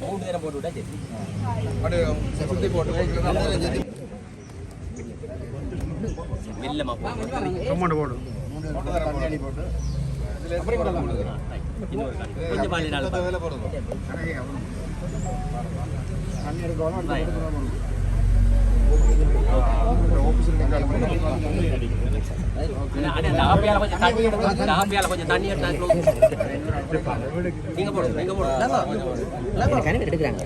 மூணு நேரம் போட்டு விட்டா சரி. சுத்தி போட்டு வெள்ளமா டொமேட்டோ போடு போட்டு கொஞ்சம் பாலினால வேலை போடுங்க. கொஞ்சம் தண்ணி நீங்க போடுங்க நீங்க போடுங்க எடுக்கிறாங்க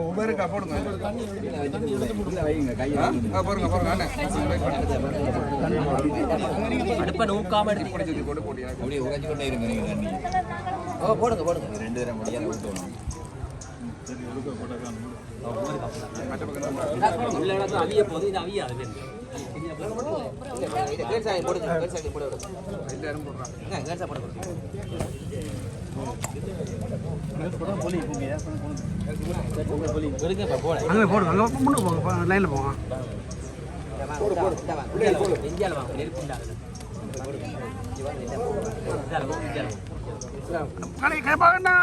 உபேருக்கா போடுங்க அடுப்ப நோக்காம எடுத்து போட்டு உறைஞ்சு கொண்டே இருங்க. போடுங்க போடுங்க 2 தடவை முடியாது ஊற்றணும். அவிய போது இது அவியா போடுங்க அங்கே போடுங்க அங்கே முன்னுக்கு போங்க லைனில் போங்க இந்தியாவில் வாங்க நெருப்புண்டாங்க கடை கேட்பாங்கண்ணா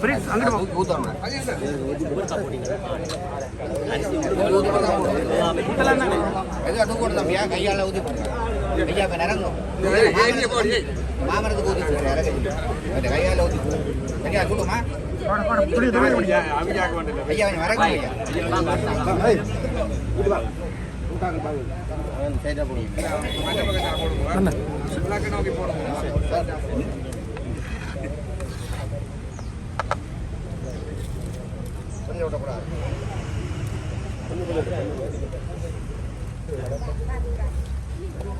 பிரின்ஸ் அங்கிட்டு ஊற்றணும். கையால் ஊற்றி போடுங்க. கையா இப்போ நிறங்கும் மாமரத்துக்கு ஊற்றி போடுங்க. கையால் ஊற்றி சரியா கொடுமா ஐயா வரங்க ஐயா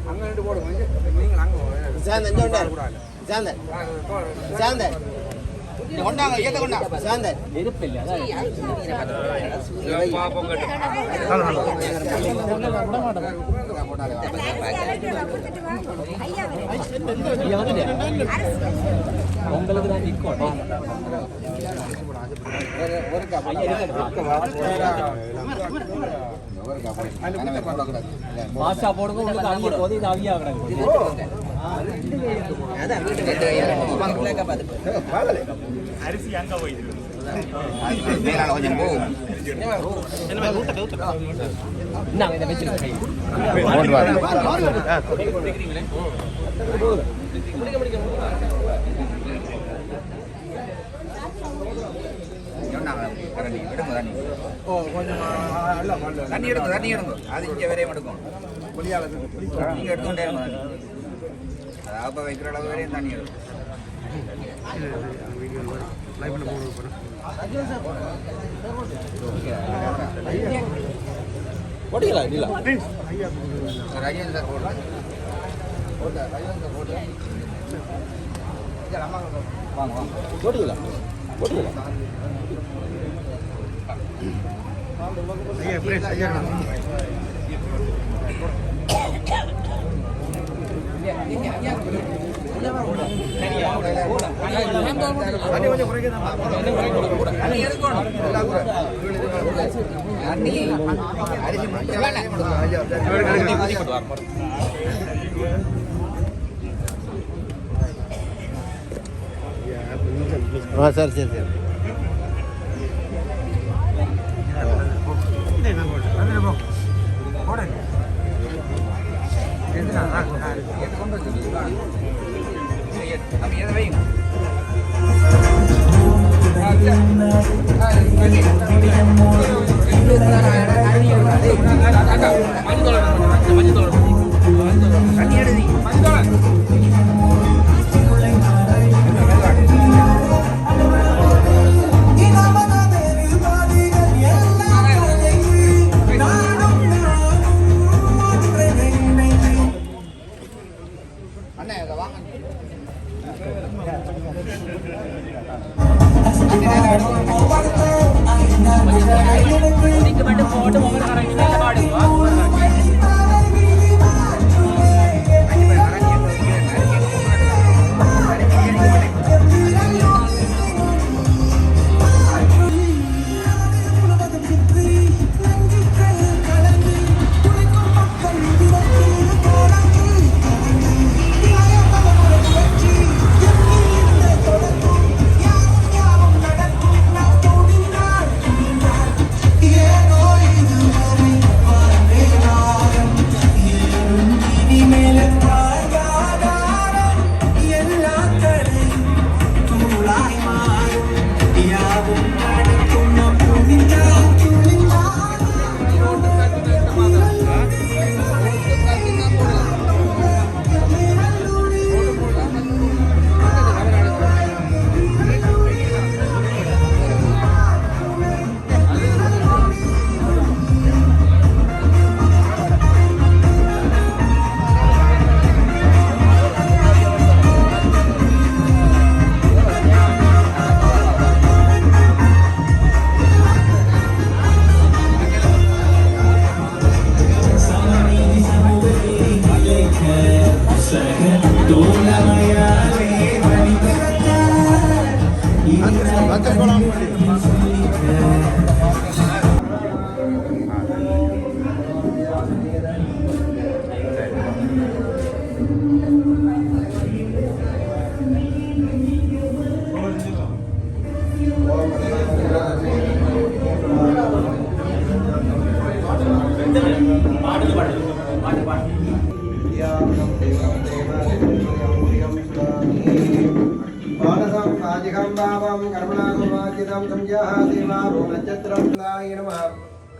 அங்க ரெண்டு போடுங்க நீங்கள் அங்கே கொண்டாங்க ஏத்த கொண்டா சாந்த நெருப்பு இல்லை உங்களுக்கு தான் நிற்கும் மாசா போடுங்க உங்களுக்கு அவிய போது இது அவியா கிடக்கு அரிசி அங்க போயிடுது கொஞ்சம் போ என்ன இதை வச்சிருக்கேன் தண்ணி எடுங்க அது இங்கே வரையும் எடுக்கும் நீங்கள் எடுத்துக்கிட்டே இருங்க அப்போ வைக்கிற அளவு வரையும் தண்ணி எடுக்கும் போட்டீங்களா இல்லை ரஜினி சார் போட்டு வாங்க வாங்க போட்டீங்களா போட்டீங்களா ஐயா பிரின்ஸ் ஐயா சரி சரி சரி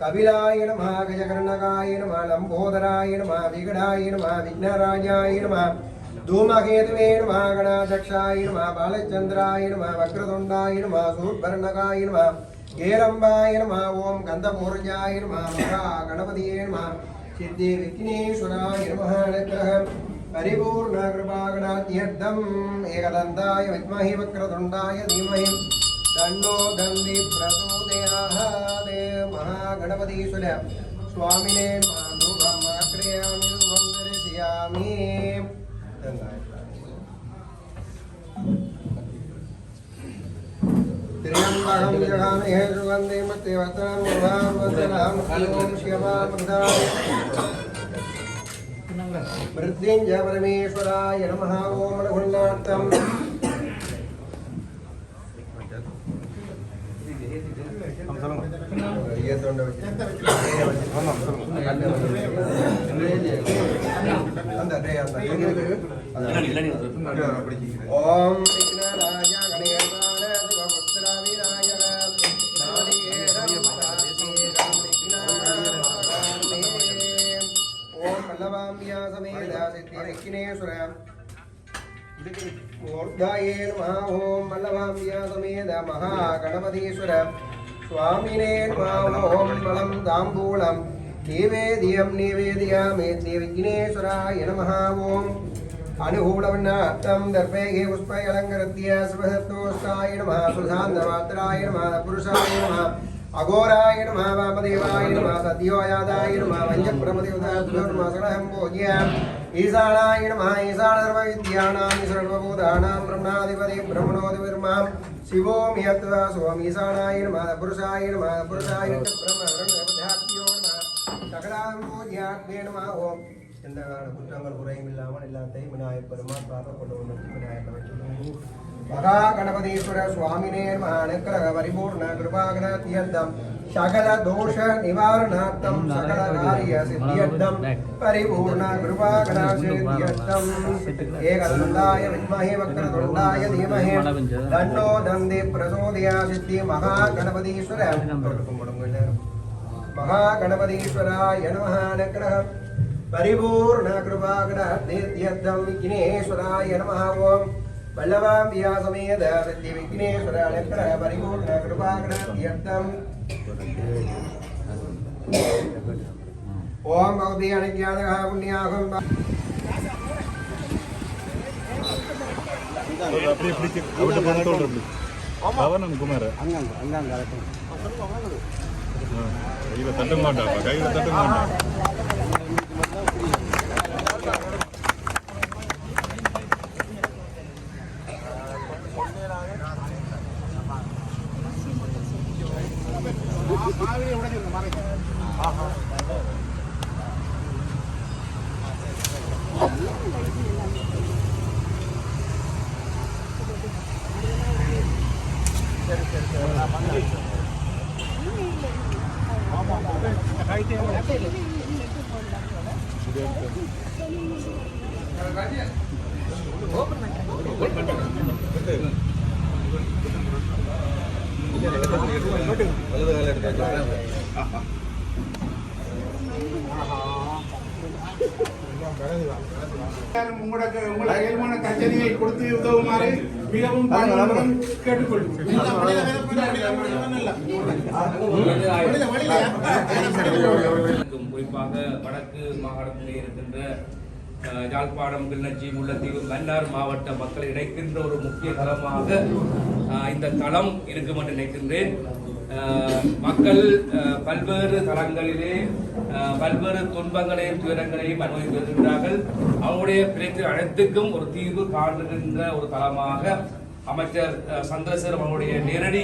कपिलाय नमः गजकर्णकाय नमः लंबोदराय नमः विघटाय नमः विघ्नराजाय नमः धूमकेतवे नमः गणाध्यक्षाय नमः बालचंद्राय नमः वक्रतुंडाय नमः सूर्यवर्णकाय नमः हेरंबाय नमः ओम गंधपूर्जाय नमः महागणपतये नमः सिद्धि विघ्नेश्वराय नमः अनुग्रह परिपूर्ण कृपागणात्यर्थम् एकदन्ताय विद्महे वक्रतुंडाय धीमहि तन्नो दन्ति प्रचोदयात् महागणपतीश्वर स्वामिने धूपमाग्रयामि धूपं दर्शयामि त्र्यम्बकं जगामहे सुगन्धिं देवतां वन्दनां ॐ शिवामृताय मृत्युञ्जय परमेश्वराय नमः ॐ रघुनाथं ओम विघ्नराज गणेशाय सुभपुत्र विनायक नारिकेरं प्राचीरं विघ्नानां ओम मल्लवाम्या समेत सिद्धि विघ्नेश्वर मूर्धाये नमः ओम मल्लवाम्या समेत महागणपतीश्वर स्वामिने नमः ओम बलं ताम्बूलं निवेद्यं निवेदयामि विघ्नेश्वराय नमः ओम अनुकूलवर्णात्तं दर्पैः पुष्पैः अलङ्कृत्य शुभसत्तोष्टाय नमः सुधान्तमात्राय नमः पुरुषाय नमः अघोराय नमः वामदेवाय नमः सद्योयादाय नमः वञ्जप्रमदेवताभ्योर्मसणहं पूज्य ईशानाय नमः ईशानर्वविद्यानां सर्वभूतानां ब्रह्माधिपति ब्रह्मणोऽधिपतिर्मां शिवोऽमि यत्त्वा सोऽमि ईशानाय नमः पुरुषाय ब्रह्मवरुणपदाभ्यो नमः सकलां पूज्यात्मे नमः ओम குற்றங்கள் குறையும் இல்லாமல் எல்லாத்தையும் விநாயகப் பெருமான் பார்த்துக்கொண்டு விநாயகர் மகா கணபதீஸ்வர சுவாமினே அனுக்கிரக பரிபூர்ண கிருபாகணாத்யர்த்தம் சகல தோஷ நிவாரணார்த்தம் சகல காரிய சித்தியர்த்தம் பரிபூர்ண கிருபாகணாத்யர்த்தம் ஏகதந்தாய வித்மஹே வக்ரதுண்டாய தீமஹி தன்னோ தந்தி பிரசோதயாத் சித்தி மகா கணபதீஸ்வர மகா கணபதீஸ்வராய நமः அனுக்கிரக परिपूर्ण कृपागणार्थं विघ्नेश्वराय नमः ओम वल्लभाम्बिका समेत सिद्धि विघ्नेश्वराय अनुग्रह परिपूर्ण कृपागणार्थं ओम भगवती अनिज्ञानः पुण्याहं அப்படியே பிடிச்சு அவட்ட போனதோட அப்படி அவனம் குமார் அங்க கையில தட்ட மாட்டாப்பா கையில தட்ட மாட்டா உங்கள் அயல்மான கச்சேரியை கொடுத்து உதவுமாறு மிகவும் குறிப்பாக வடக்கு மாகாணத்திலே இருக்கின்ற யாழ்ப்பாணம் கிளிநொச்சி முல்லைத்தீவு மன்னார் மாவட்ட மக்களை இணைக்கின்ற ஒரு முக்கிய தளமாக இந்த தளம் இருக்கும் என்று நினைக்கின்றேன். மக்கள் பல்வேறு தளங்களிலே பல்வேறு துன்பங்களையும் துயரங்களையும் அனுபவித்து வருகின்றார்கள். அவருடைய பிரச்சனை அனைத்துக்கும் ஒரு தீர்வு காணுகின்ற ஒரு தளமாக அமைச்சர் சந்திரசேகர் அவருடைய நேரடி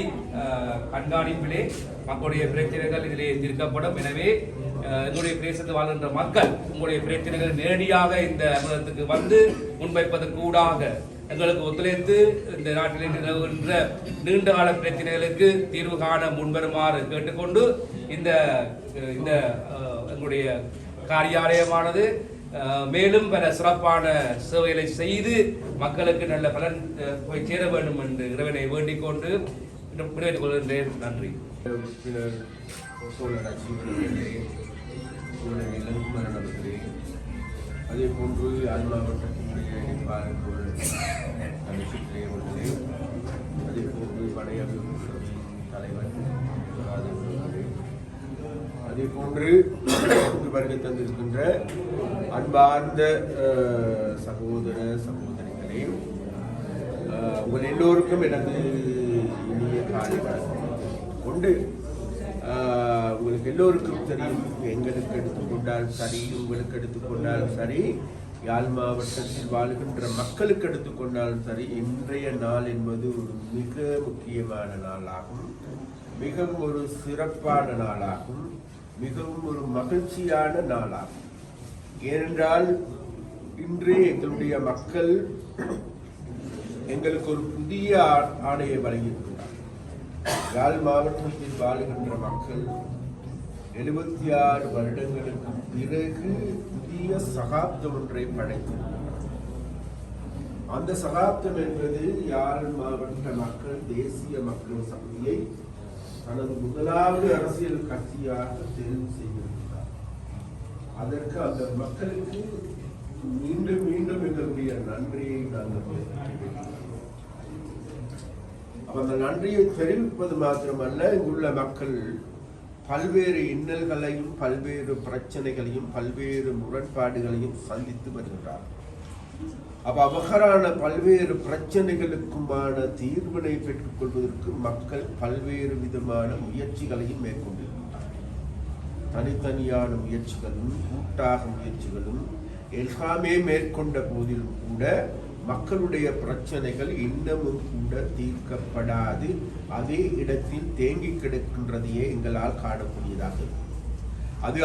கண்காணிப்பிலே மக்களுடைய பிரச்சனைகள் இதிலே தீர்க்கப்படும். எனவே எங்களுடைய பிரதேசத்தில் வாழ்கின்ற மக்கள் உங்களுடைய பிரச்சனைகள் நேரடியாக இந்த அலுவலகத்துக்கு வந்து முன்வைப்பதற்கு ஊடாக எங்களுக்கு ஒத்துழைத்து இந்த நாட்டிலே நிலவுகின்ற நீண்டகால பிரச்சனைகளுக்கு தீர்வு காண முன்வருமாறு கேட்டுக்கொண்டு இந்த எங்களுடைய காரியாலயமானது மேலும் பல சிறப்பான சேவைகளை செய்து மக்களுக்கு நல்ல பலன் போய் சேர வேண்டும் என்று இறைவனை வேண்டிக் கொண்டு விடைபெற்றுக் கொள்கின்றேன். நன்றி. அதே போன்று யாழ் மாவட்டத்தினுடைய அவர்களே, அதே போன்று படை அபிவிருத்தி தலைவர் அதே போன்று வருகை தந்திருக்கின்ற அன்பார்ந்த சகோதர சகோதரிகளே, உங்கள் எல்லோருக்கும் எனது இனிய காலை கொண்டு உங்களுக்கு எல்லோருக்கும் தெரியும், எங்களுக்கு எடுத்துக்கொண்டாலும் சரி, உங்களுக்கு எடுத்துக்கொண்டாலும் சரி, யாழ் மாவட்டத்தில் வாழ்கின்ற மக்களுக்கு எடுத்துக்கொண்டாலும் சரி, இன்றைய நாள் என்பது ஒரு மிக முக்கியமான நாளாகும், மிகவும் ஒரு சிறப்பான நாளாகும், மிகவும் ஒரு மகிழ்ச்சியான நாளாகும். ஏனென்றால் இன்று எங்களுடைய மக்கள் எங்களுக்கு ஒரு புதிய ஆணையை வழங்கியிருக்கிறார். யாழ் மாவட்டத்தில் வாழுகின்ற மக்கள் 76 வருடங்களுக்கு பிறகு புதிய சகாப்தம் ஒன்றை படைத்திருக்கிறார். அந்த சகாப்தம் என்பது யாழ் மாவட்ட மக்கள் தேசிய மக்கள் சக்தியை தனது முதலாவது அரசியல் கட்சியாக தெரிவு செய்திருக்கிறார். அதற்கு அந்த மக்களுக்கு மீண்டும் மீண்டும் எங்களுடைய நன்றியை நாங்கள் அந்த நன்றியை தெரிவிப்பது மாத்திரமல்ல, இங்குள்ள மக்கள் பல்வேறு இன்னல்களையும் பல்வேறு பிரச்சனைகளையும் பல்வேறு முரண்பாடுகளையும் சந்தித்து வருகிறார். அவ்வகையான பல்வேறு பிரச்சனைகளுக்குமான தீர்வினை பெற்றுக் கொள்வதற்கு மக்கள் பல்வேறு விதமான முயற்சிகளையும் மேற்கொண்டிருக்கிறார். தனித்தனியான முயற்சிகளும் கூட்டாக முயற்சிகளும் எல்லாமே மேற்கொண்ட போதிலும் கூட மக்களுடைய பிரச்சனைகள் இன்னமும் கூட தீர்க்கப்படாது அதே இடத்தில் தேங்கி கிடக்கின்றதையே எங்களால் காணக்கூடியதாக